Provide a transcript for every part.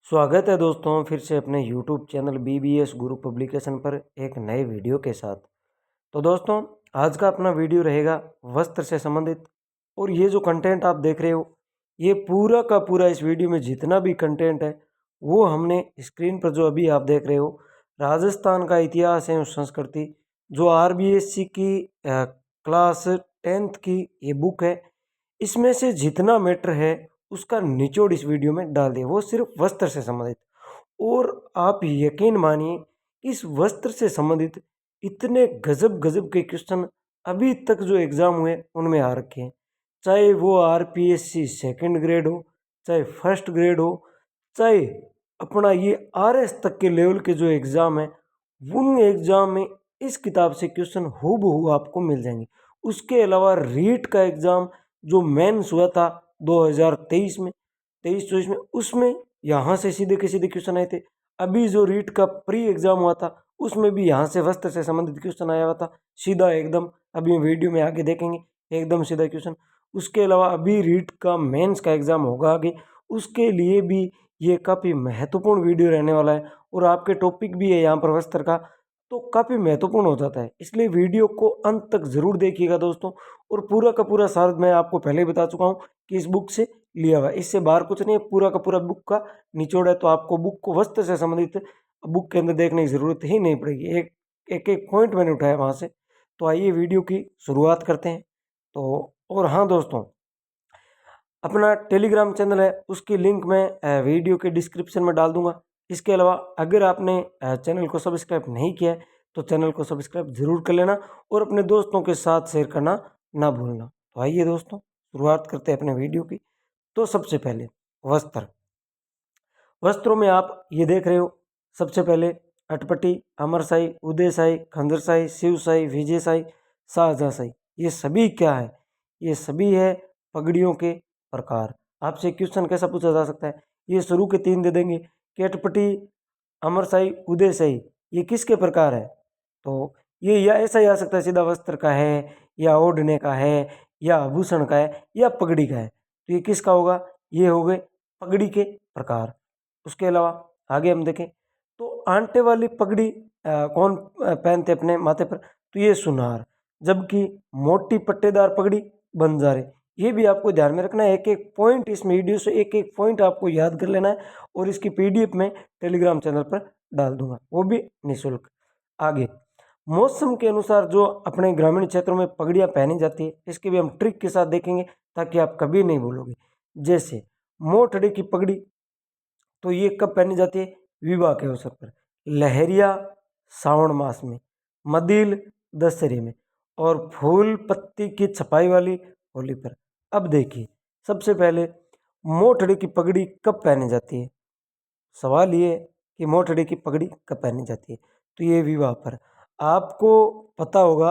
स्वागत है दोस्तों फिर से अपने YouTube चैनल BBS गुरु पब्लिकेशन पर एक नए वीडियो के साथ। तो दोस्तों आज का अपना वीडियो रहेगा वस्त्र से संबंधित। और ये जो कंटेंट आप देख रहे हो ये पूरा का पूरा इस वीडियो में जितना भी कंटेंट है वो हमने स्क्रीन पर जो अभी आप देख रहे हो राजस्थान का इतिहास एवं संस्कृति जो RBSC की क्लास 10th की ये बुक है। इसमें से जितना मैटर है उसका निचोड़ इस वीडियो में डाल दिया, वो सिर्फ वस्त्र से संबंधित। और आप यकीन मानिए इस वस्त्र से संबंधित इतने गजब गजब के क्वेश्चन अभी तक जो एग्ज़ाम हुए उनमें आ रखे हैं। चाहे वो RPSC सेकंड ग्रेड हो, चाहे फर्स्ट ग्रेड हो, चाहे अपना ये RS तक के लेवल के जो एग्ज़ाम है उन एग्ज़ाम में इस किताब से क्वेश्चन हूबहू आपको मिल जाएंगे। उसके अलावा रीट का एग्ज़ाम जो मेंस हुआ था 2023 में 23-24 में, उसमें यहाँ से सीधे के सीधे क्वेश्चन आए थे। अभी जो रीट का प्री एग्ज़ाम हुआ था उसमें भी यहाँ से वस्त्र से संबंधित क्वेश्चन आया हुआ था, सीधा एकदम। अभी वीडियो में आगे देखेंगे एकदम सीधा क्वेश्चन। उसके अलावा अभी रीट का मेंस का एग्ज़ाम होगा आगे, उसके लिए भी ये काफ़ी महत्वपूर्ण वीडियो रहने वाला है। और आपके टॉपिक भी है यहाँ पर वस्त्र का, तो काफ़ी महत्वपूर्ण हो जाता है, इसलिए वीडियो को अंत तक ज़रूर देखिएगा दोस्तों। और पूरा का पूरा सार मैं आपको पहले ही बता चुका हूँ कि इस बुक से लिया हुआ है, इससे बाहर कुछ नहीं है, पूरा का पूरा बुक का निचोड़ है। तो आपको बुक को वस्त्र से संबंधित बुक के अंदर देखने की ज़रूरत ही नहीं पड़ेगी, एक एक एक पॉइंट मैंने उठाया वहाँ से। तो आइए वीडियो की शुरुआत करते हैं। तो और हाँ दोस्तों, अपना टेलीग्राम चैनल है उसकी लिंक मैं वीडियो के डिस्क्रिप्शन में डाल दूंगा। इसके अलावा अगर आपने चैनल को सब्सक्राइब नहीं किया है तो चैनल को सब्सक्राइब ज़रूर कर लेना और अपने दोस्तों के साथ शेयर करना ना भूलना। तो आइए दोस्तों शुरुआत करते हैं अपने वीडियो की। तो सबसे पहले वस्त्र, वस्त्रों में आप ये देख रहे हो सबसे पहले अटपटी, अमरशाही, उदयशाही, खंजरशाही, शिवशाही, विजयशाही, शाहजहाँशाही। ये सभी क्या है? ये सभी है पगड़ियों के प्रकार। आपसे क्वेश्चन कैसा पूछा जा सकता है? ये शुरू के 3 दे देंगे कि अटपटी, अमरशाही, उदयशाही ये किसके प्रकार है? तो ये या ऐसा ही आ सकता है सीधा वस्त्र का है या ओढ़ने का है या आभूषण का है या पगड़ी का है। तो ये किसका होगा? ये हो गए पगड़ी के प्रकार। उसके अलावा आगे हम देखें तो आंटे वाली पगड़ी कौन पहनते अपने माथे पर? तो ये सुनार। जबकि मोटी पट्टेदार पगड़ी बंजारे। ये भी आपको ध्यान में रखना है, एक एक पॉइंट इस वीडियो से एक एक पॉइंट आपको याद कर लेना है। और इसकी PDF में टेलीग्राम चैनल पर डाल दूंगा, वो भी निःशुल्क। आगे मौसम के अनुसार जो अपने ग्रामीण क्षेत्रों में पगड़ियाँ पहनी जाती है इसके भी हम ट्रिक के साथ देखेंगे ताकि आप कभी नहीं भूलोगे। जैसे मोठड़ी की पगड़ी, तो ये कब पहनी जाती है? विवाह के अवसर पर। लहरिया श्रावण मास में, मदील दशहरे में, और फूल पत्ती की छपाई वाली होली पर। अब देखिए सबसे पहले मोठड़ी की पगड़ी कब पहनी जाती है? सवाल ये है कि मोठड़ी की पगड़ी कब पहनी जाती है? तो ये विवाह पर। आपको पता होगा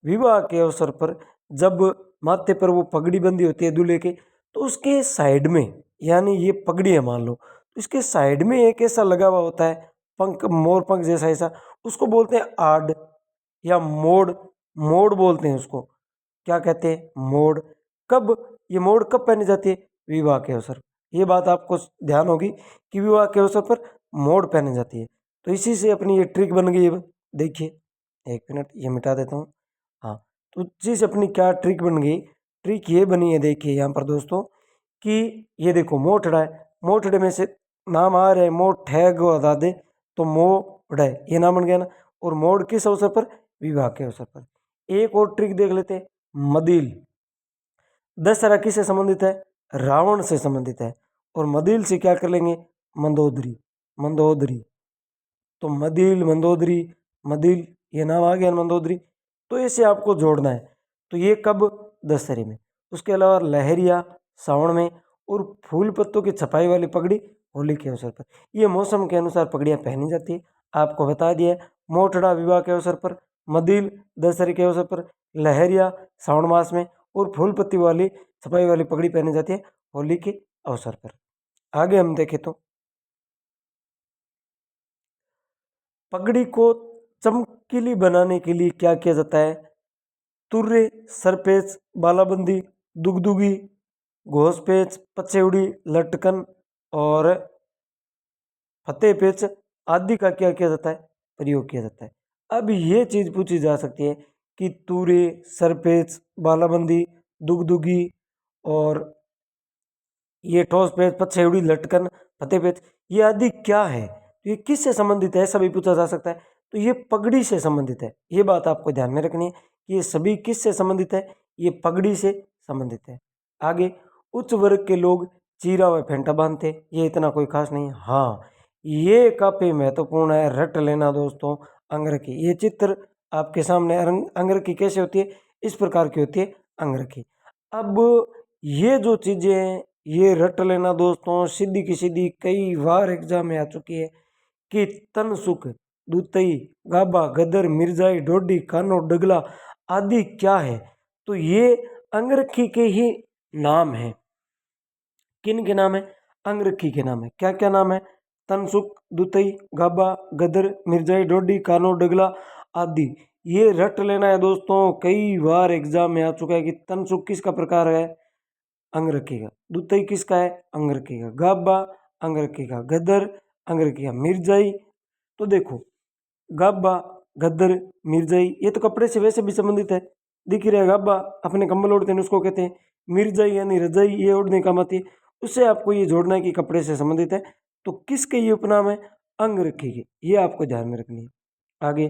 विवाह के अवसर पर जब माथे पर वो पगड़ी बंदी होती है दूल्हे के, तो उसके साइड में, यानी ये पगड़ी है मान लो, तो इसके साइड में एक ऐसा लगा हुआ होता है पंख, मोर पंख जैसा ऐसा, उसको बोलते हैं आड या मोड़। मोड़ बोलते हैं उसको। क्या कहते हैं? मोड़। कब ये मोड़ कब पहनी जाती है? विवाह के अवसर। ये बात आपको ध्यान होगी कि विवाह के अवसर पर मोड़ पहनी जाती है। तो इसी से अपनी ये ट्रिक बन गई है। देखिए एक मिनट ये मिटा देता हूँ। हाँ, तो इसी से अपनी क्या ट्रिक बन गई? ट्रिक ये बनी है, देखिए यहाँ पर दोस्तों, कि ये देखो मोठड़ा है, मोठड़े में से नाम आ रहे हैं मोठ है गो हटा दे, तो मोड़ है ये नाम बन गया ना। और मोड़ किस अवसर पर? विवाह के अवसर पर। एक और ट्रिक देख लेते हैं, मदिल। दशहरा किससे संबंधित है? रावण से संबंधित है। और मदिल से क्या कर लेंगे? मंदोदरी। मंदोदरी, तो मदिल मंदोदरी, मदिल ये नाम आ गया मंदोदरी। तो इसे आपको जोड़ना है। तो ये कब? दशहरे में। उसके अलावा लहरिया सावन में, और फूल पत्तों की छपाई वाली पगड़ी होली के अवसर पर। ये मौसम के अनुसार पगड़ियाँ पहनी जाती है। आपको बता दिया है, मोठड़ा विवाह के अवसर पर, मदिल दशहरे के अवसर पर, लहरिया श्रावण मास में, और फूल पत्ती वाली छपाई वाली पगड़ी पहनी जाती है होली के अवसर पर। आगे हम देखें तो पगड़ी को चमकीली बनाने के लिए क्या किया जाता है? तुर्रे, सरपेच, बालाबंदी, दुगदुगी, घोसपेच, पचेवड़ी, लटकन और फतेह पेच आदि का क्या किया जाता है, प्रयोग किया जाता है। अब ये चीज़ पूछी जा सकती है कि तूरे, सरपेच, बालाबंदी, दुगदुगी और ये ठोस पेच, पतसेवड़ी, लटकन, फतेह पेच, ये आदि क्या है, तो ये किससे संबंधित है, ऐसा भी पूछा जा सकता है। तो ये पगड़ी से संबंधित है, ये बात आपको ध्यान में रखनी है कि ये सभी किससे संबंधित है, ये पगड़ी से संबंधित है। आगे, उच्च वर्ग के लोग चीरा व फेंटा बांधते, ये इतना कोई खास नहीं है। हाँ, ये काफी महत्वपूर्ण है, रट लेना दोस्तों। अंगरखी, ये चित्र आपके सामने अंगरखी कैसे होती है, इस प्रकार की होती है अंगरखी। अब ये जो चीजें हैं, ये रट लेना दोस्तों, सीधी की सीधी कई बार एग्जाम में आ चुकी है कि तनसुख, दुतई, गाबा, गदर, मिर्जाई, डोडी, कानो, डगला आदि क्या है, तो ये अंगरखी के ही नाम है। किन के नाम है, अंगरखी के नाम है। क्या क्या नाम है, तनसुख, दुतई, गाबा, गदर, मिर्जाई, डोडी, कानो, डगला आदि। ये रट लेना है दोस्तों, कई बार एग्जाम में आ चुका है कि तनसुख किसका प्रकार है, अंग रखेगा, दुतई किसका है, अंग रखेगा, गाबा अंग रखेगा, गदर अंग रखेगा, मिर्जाई, तो देखो गाबा, गद्दर, मिर्जाई ये तो कपड़े से वैसे भी संबंधित है, दिख ही रहा है। गाबा अपने कंबल ओढ़ते हैं उसको कहते हैं, मिर्जाई यानी रजाई ये ओढ़ने काम आती है, उससे आपको ये जोड़ना है कि कपड़े से संबंधित है। तो किसके ये उपनाम है, अंग रखेगी, ये आपको ध्यान में रखनी है। आगे,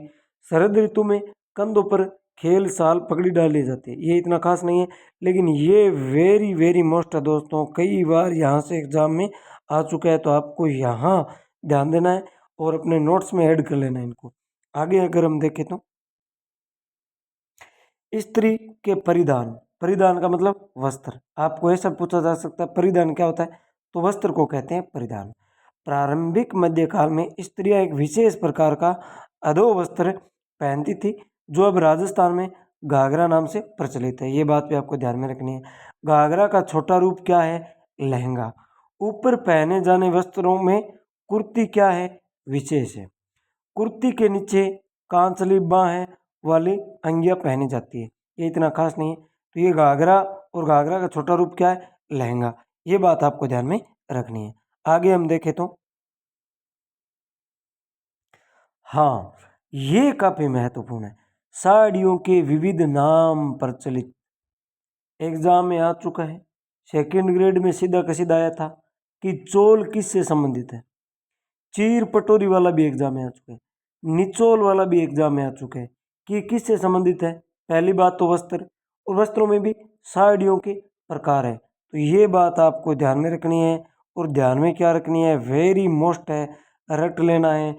शरद ऋतु में कंधों पर खेल साल पगड़ी डाली जाती है, ये इतना खास नहीं है, लेकिन ये वेरी वेरी मोस्ट है दोस्तों, कई बार यहाँ से एग्जाम में आ चुका है, तो आपको यहाँ ध्यान देना है और अपने नोट्स में ऐड कर लेना है इनको। आगे अगर हम देखें तो स्त्री के परिधान, परिधान का मतलब वस्त्र, आपको ऐसा पूछा जा सकता है परिधान क्या होता है, तो वस्त्र को कहते हैं परिधान। प्रारंभिक मध्यकाल में स्त्रियां एक विशेष प्रकार का अधो वस्त्र पहनती थी, जो अब राजस्थान में घाघरा नाम से प्रचलित है। ये बात भी आपको ध्यान में रखनी है। घाघरा का छोटा रूप क्या है, लहंगा। ऊपर पहने जाने वस्त्रों में कुर्ती क्या है, विशेष है। कुर्ती के नीचे कांचली बाहें वाली अंगियां पहनी जाती है, ये इतना खास नहीं है। तो ये घाघरा और घाघरा का छोटा रूप क्या है, लहंगा, ये बात आपको ध्यान में रखनी है। आगे हम देखें तो हाँ, ये काफी महत्वपूर्ण है, साड़ियों के विविध नाम प्रचलित, एग्जाम में आ चुका है। सेकंड ग्रेड में सीधा का सीधा आया था कि चोल किससे संबंधित है, चीर पटोरी वाला भी एग्जाम में आ चुका है, निचोल वाला भी एग्जाम में आ चुका है कि किससे संबंधित है। पहली बात तो वस्त्र, और वस्त्रों में भी साड़ियों के प्रकार है, तो ये बात आपको ध्यान में रखनी है। और ध्यान में क्या रखनी है, वेरी मोस्ट है, रट लेना है।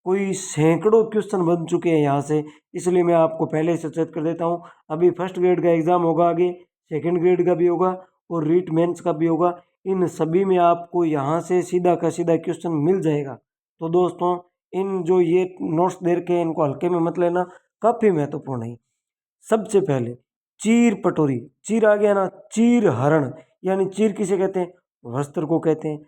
कोई सैकड़ों क्वेश्चन बन चुके हैं यहाँ से, इसलिए मैं आपको पहले ही सचेत कर देता हूँ। अभी फर्स्ट ग्रेड का एग्ज़ाम होगा, आगे सेकंड ग्रेड का भी होगा और रीट मेंस का भी होगा। इन सभी में आपको यहाँ से सीधा का सीधा क्वेश्चन मिल जाएगा। तो दोस्तों, इन जो ये नोट्स दे रखे हैं इनको हल्के में मत लेना, काफ़ी महत्वपूर्ण है। सबसे पहले चीर पटोरी, चीर आ गया ना, चीर हरण, यानी चीर किसे कहते हैं, वस्त्र को कहते हैं।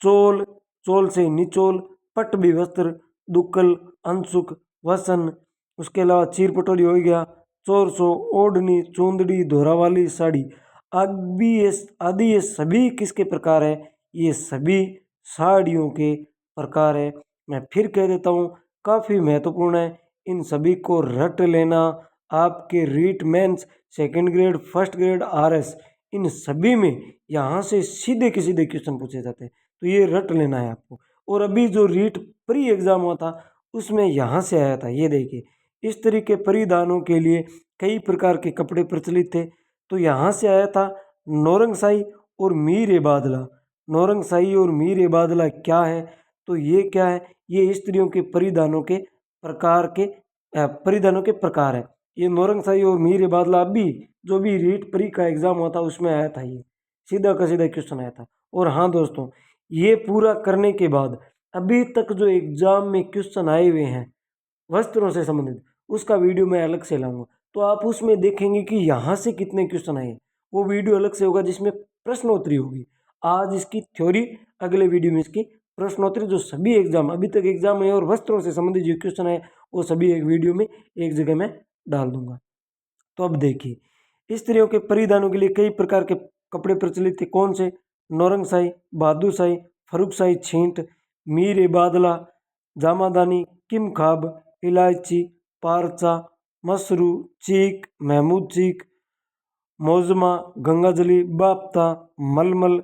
चोल, चोल से निचोल, पट भी वस्त्र, दुक्कल, अंशुक, वसन, उसके अलावा चीर पटोरी हो गया, चोरसो, ओढ़नी, चूंदड़ी, धोरावाली साड़ी, आदि ये सभी किसके प्रकार है, ये सभी साड़ियों के प्रकार है। मैं फिर कह देता हूँ, काफ़ी महत्वपूर्ण है, इन सभी को रट लेना। आपके REET mains, second grade, first grade, RS, इन सभी में यहाँ से सीधे के सीधे क्वेश्चन पूछे जाते हैं, तो ये रट लेना है आपको। और अभी जो रीट प्री एग्जाम हुआ था उसमें यहाँ से आया था, ये देखिए, इस तरह के परिधानों के लिए कई प्रकार के कपड़े प्रचलित थे, तो यहाँ से आया था नौरंगशाही और मीर ए बादला। नौरंगशाही और मीर ए बादला क्या है, तो ये क्या है, ये स्त्रियों के परिधानों के प्रकार के परिधानों के प्रकार है। ये नौरंगशाही और मीर ए बादला अभी जो भी रीट प्री का एग्जाम हुआ था उसमें आया था, ये सीधा का सीधा क्वेश्चन आया था। और हाँ दोस्तों, ये पूरा करने के बाद अभी तक जो एग्जाम में क्वेश्चन आए हुए हैं वस्त्रों से संबंधित, उसका वीडियो मैं अलग से लाऊंगा, तो आप उसमें देखेंगे कि यहाँ से कितने क्वेश्चन आए। वो वीडियो अलग से होगा जिसमें प्रश्नोत्तरी होगी। आज इसकी थ्योरी, अगले वीडियो में इसकी प्रश्नोत्तरी, जो सभी एग्जाम अभी तक एग्जाम है और वस्त्रों से संबंधित जो क्वेश्चन है वो सभी एक वीडियो में एक जगह में डाल दूंगा। तो अब देखिए, स्त्रियों के परिधानों के लिए कई प्रकार के कपड़े प्रचलित थे, कौन से, नौरंगशाही, बहादुरशाही, फर्रुखशाही, छींट, मीर ए बादला, जामादानी, किम खाब, इलायची, पारचा, मसरू, चीक, महमूद चीक, मौजमा, गंगाजली, बाप्ता, मलमल,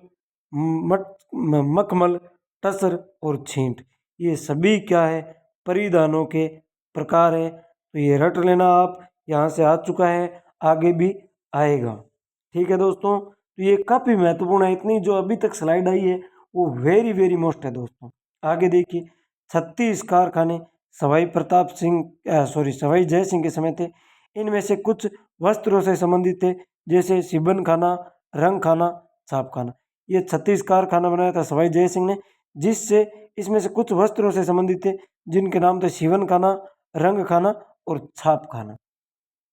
मखमल, टसर और छींट, ये सभी क्या है, परिधानों के प्रकार हैं। तो ये रट लेना आप, यहाँ से आ चुका है, आगे भी आएगा। ठीक है दोस्तों, तो ये काफ़ी महत्वपूर्ण है। इतनी जो अभी तक स्लाइड आई है वो वेरी वेरी मोस्ट है दोस्तों। आगे देखिए, 36 कारखाने सवाई प्रताप सिंह सवाई जय सिंह के समय थे। इनमें से कुछ वस्त्रों से संबंधित थे, जैसे सिबन खाना, रंग खाना, छाप खाना। ये 36 कारखाना बनाया था सवाई जय सिंह ने, जिससे इसमें से कुछ वस्त्रों से संबंधित थे, जिनके नाम थे सिवन खाना, रंग खाना और छाप खाना।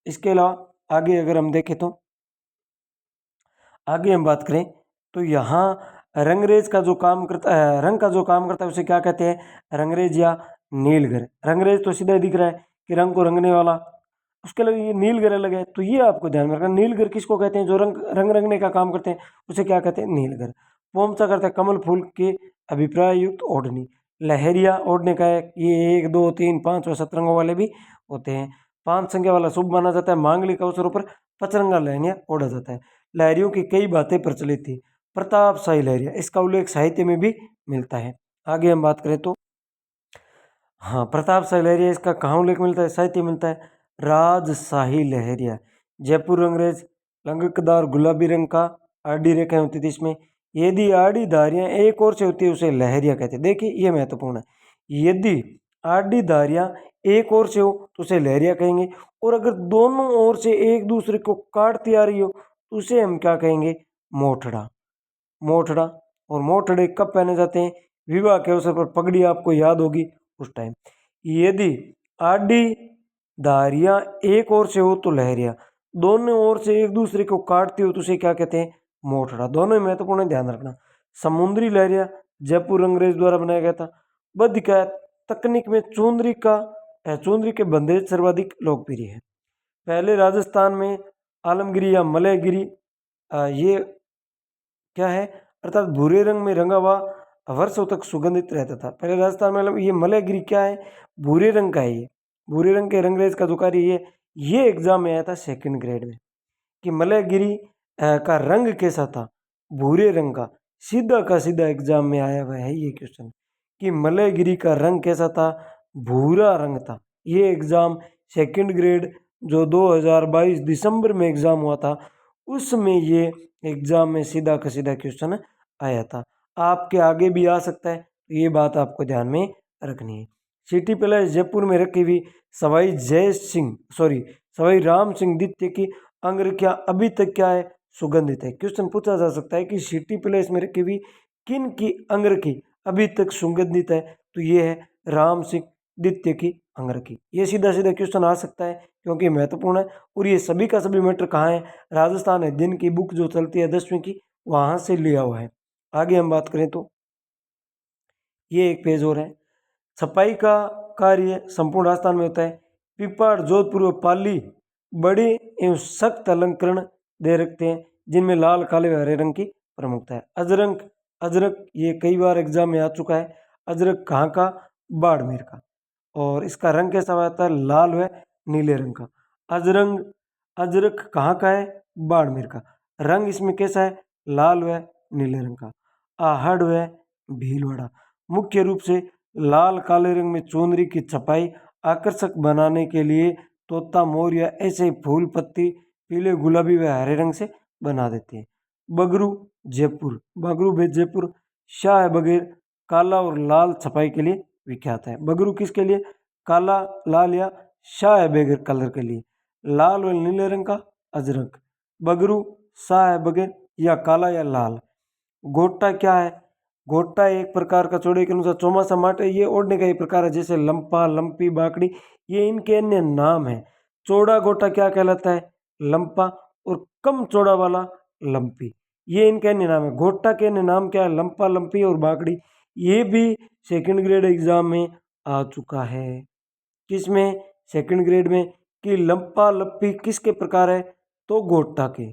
इसके अलावा आगे अगर हम देखें तो आगे हम बात करें तो यहाँ रंगरेज का जो काम करता है, रंग का जो काम करता है, उसे क्या कहते हैं, रंगरेज या नीलगर। रंगरेज तो सीधा ही दिख रहा है कि रंग को रंगने वाला। उसके अलावा ये नीलगर अलग है, तो ये आपको ध्यान में रखना। नीलगर किसको कहते हैं, जो रंग रंगने का काम करते हैं उसे क्या कहते हैं, नीलगर। पोमचा करता है कमल फूल के अभिप्राय युक्त ओढ़नी। लहरिया ओढ़ने का है, ये 1 2 3 5 और सतरंगों वाले भी होते हैं। 5 संख्या वाला शुभ माना जाता है। मांगलिक अवसरों पर पचरंगा लहरिया ओढ़ा जाता है। लहरियों की कई बातें प्रचलित थी। प्रताप शाही लहरिया, इसका उल्लेख साहित्य में भी मिलता है। आगे हम बात करें तो हाँ, प्रताप शाही लहरिया, इसका कहाँ उल्लेख मिलता है, साहित्य मिलता है। राजशाही लहरिया, जयपुर अंग्रेज, लंगकदार गुलाबी रंग का, आड़ी रेखाएं होती थी इसमें। यदि आड़ी धारियां एक ओर से होती है उसे लहरिया कहते हैं। देखिए ये महत्वपूर्ण है, यदि आड़ी धारियां एक ओर से हो तो उसे लहरिया कहेंगे, और अगर दोनों ओर से एक दूसरे को काटती आ रही हो तो उसे हम क्या कहेंगे, मोठड़ा। मोठड़ा, और मोठड़े कब पहने जाते हैं, विवाह के अवसर पर। पगड़ी आपको याद होगी उस टाइम। यदि आड़ी धारियां एक ओर से हो तो लहरिया, दोनों ओर से एक दूसरे को काटती हो तो उसे क्या कहते हैं, मोठड़ा। दोनों ही महत्वपूर्ण है, ध्यान रखना। समुद्री लहरिया जयपुर अंग्रेज द्वारा बनाया गया था। बद्ध तकनीक में चुंदरी के बंदेज सर्वाधिक लोकप्रिय है। पहले राजस्थान में आलमगिरी या मलयगिरी ये क्या है, अर्थात भूरे रंग में रंगा हुआ वर्षों तक सुगंधित रहता था। पहले राजस्थान में, मतलब ये मलयगिरी क्या है, भूरे रंग का है। ये भूरे रंग के रंगरेज का जो कार्य ये एग्जाम में आया था सेकंड ग्रेड में, कि मलयगिरी का रंग कैसा था, भूरे रंग का। सीधा का सीधा एग्जाम में आया हुआ है ये क्वेश्चन, कि मलयगिरी का रंग कैसा था, भूरा रंग था। ये एग्जाम सेकंड ग्रेड जो 2022 दिसंबर में एग्जाम हुआ था, उसमें ये एग्जाम में सीधा का सीधा क्वेश्चन आया था। आपके आगे भी आ सकता है, तो ये बात आपको ध्यान में रखनी है। सिटी पैलेस जयपुर में रखी हुई सवाई राम सिंह द्वितीय की अंगरखियां अभी तक क्या है, सुगंधित है। क्वेश्चन पूछा जा सकता है कि सिटी पैलेस में रखी हुई किन की अंगरखी अभी तक सुगंधित है, तो ये है राम सिंह द्वितीय की अंगरखी। ये सीधा सीधा क्वेश्चन आ सकता है क्योंकि महत्वपूर्ण है, और ये सभी का सभी मैटर कहाँ है, राजस्थान है। दिन की बुक जो चलती है 10वीं की, वहाँ से लिया हुआ है। आगे हम बात करें तो ये एक पेज और है। छपाई का कार्य संपूर्ण राजस्थान में होता है। पिपाड़, जोधपुर व पाली बड़े एवं सख्त अलंकरण दे रखते हैं, जिनमें लाल, काले व हरे रंग की प्रमुखता है। अजरक ये कई बार एग्जाम में आ चुका है। अजरक कहाँ का, बाड़मेर का, और इसका रंग कैसा आता है, लाल व नीले रंग का। अजरक कहाँ का है, बाड़मेर का। रंग इसमें कैसा है, लाल व नीले रंग का। आहड़ व भीलवाड़ा, मुख्य रूप से लाल काले रंग में चुनरी की छपाई आकर्षक बनाने के लिए तोता, मोर या ऐसे फूल पत्ती पीले, गुलाबी व हरे रंग से बना देते हैं। बगरू बेद जयपुर शाह बगैर काला और लाल छपाई के लिए विख्यात है। बगरू किसके लिए, काला, लाल या शाह बगैर कलर के लिए। लाल और नीले रंग का अजरक, बगरू, शाह बगैर या काला या लाल। गोटा क्या है, गोटा एक प्रकार का चौड़े के अनुसार चौमासा माटे ये ओढ़ने का एक प्रकार है, जैसे लंपा, लंपी, बाकड़ी, ये इनके अन्य नाम है। चौड़ा गोटा क्या कहलाता है, लंपा, और कम चौड़ा वाला लंपी, ये इनके अन्य नाम है। गोटा के अन्य नाम क्या है, लंपा, लंपी और बाकड़ी। ये भी सेकंड ग्रेड एग्जाम में आ चुका है। किसमें, सेकंड ग्रेड में, कि लंपा लंपी किसके प्रकार है, तो गोटा के।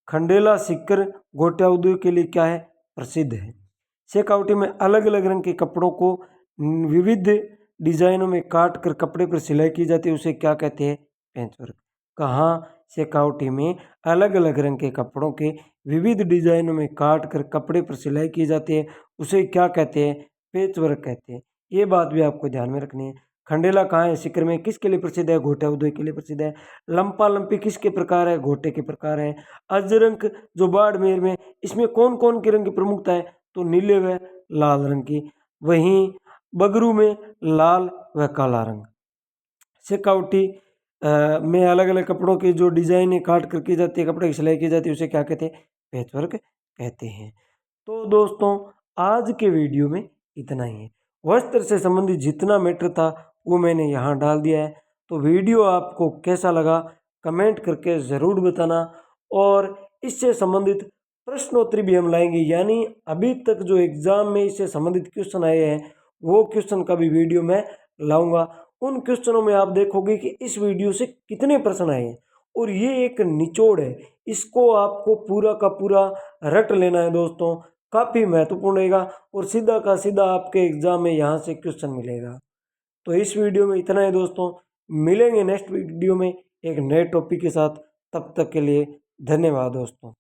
खंडेला सिक्कर गोटा उद्योग के लिए क्या है, प्रसिद्ध है। शेकावटी में अलग अलग रंग के कपड़ों को विविध डिजाइनों में काट कर कपड़े पर सिलाई की जाती है, उसे क्या कहते हैं? पैचवर्क। कहाँ? शेकावटी में अलग अलग रंग के कपड़ों के विविध डिजाइनों में काट कर कपड़े पर सिलाई की जाती है, उसे क्या कहते हैं? पैचवर्क कहते हैं। ये बात भी आपको ध्यान में रखनी है। खंडेला कहाँ है? सीकर में। किसके लिए प्रसिद्ध है? घोटा उदय के लिए प्रसिद्ध है। लंपा लंपी किसके प्रकार है? घोटे के प्रकार है। अजरंक जो बाड़मेर में, इसमें कौन कौन के रंग की प्रमुखता है? तो नीले व लाल रंग की। वहीं बगरू में लाल व काला रंग। शेकावटी में अलग अलग कपड़ों की जो डिजाइने काट कर की जाती है, कपड़े की सिलाई की जाती है, उसे क्या कहते हैं? पैचवर्क कहते हैं। तो दोस्तों आज के वीडियो में इतना ही है। वस्त्र से संबंधित जितना मैटर था वो मैंने यहाँ डाल दिया है। तो वीडियो आपको कैसा लगा कमेंट करके ज़रूर बताना, और इससे संबंधित प्रश्नोत्तरी भी हम लाएंगे, यानी अभी तक जो एग्ज़ाम में इससे संबंधित क्वेश्चन आए हैं वो क्वेश्चन का भी वीडियो मैं लाऊंगा। उन क्वेश्चनों में आप देखोगे कि इस वीडियो से कितने प्रश्न आए हैं, और ये एक निचोड़ है, इसको आपको पूरा का पूरा रट लेना है दोस्तों। काफ़ी महत्वपूर्ण रहेगा और सीधा का सीधा आपके एग्जाम में यहाँ से क्वेश्चन मिलेगा। तो इस वीडियो में इतना है दोस्तों, मिलेंगे नेक्स्ट वीडियो में एक नए टॉपिक के साथ। तब तक के लिए धन्यवाद दोस्तों।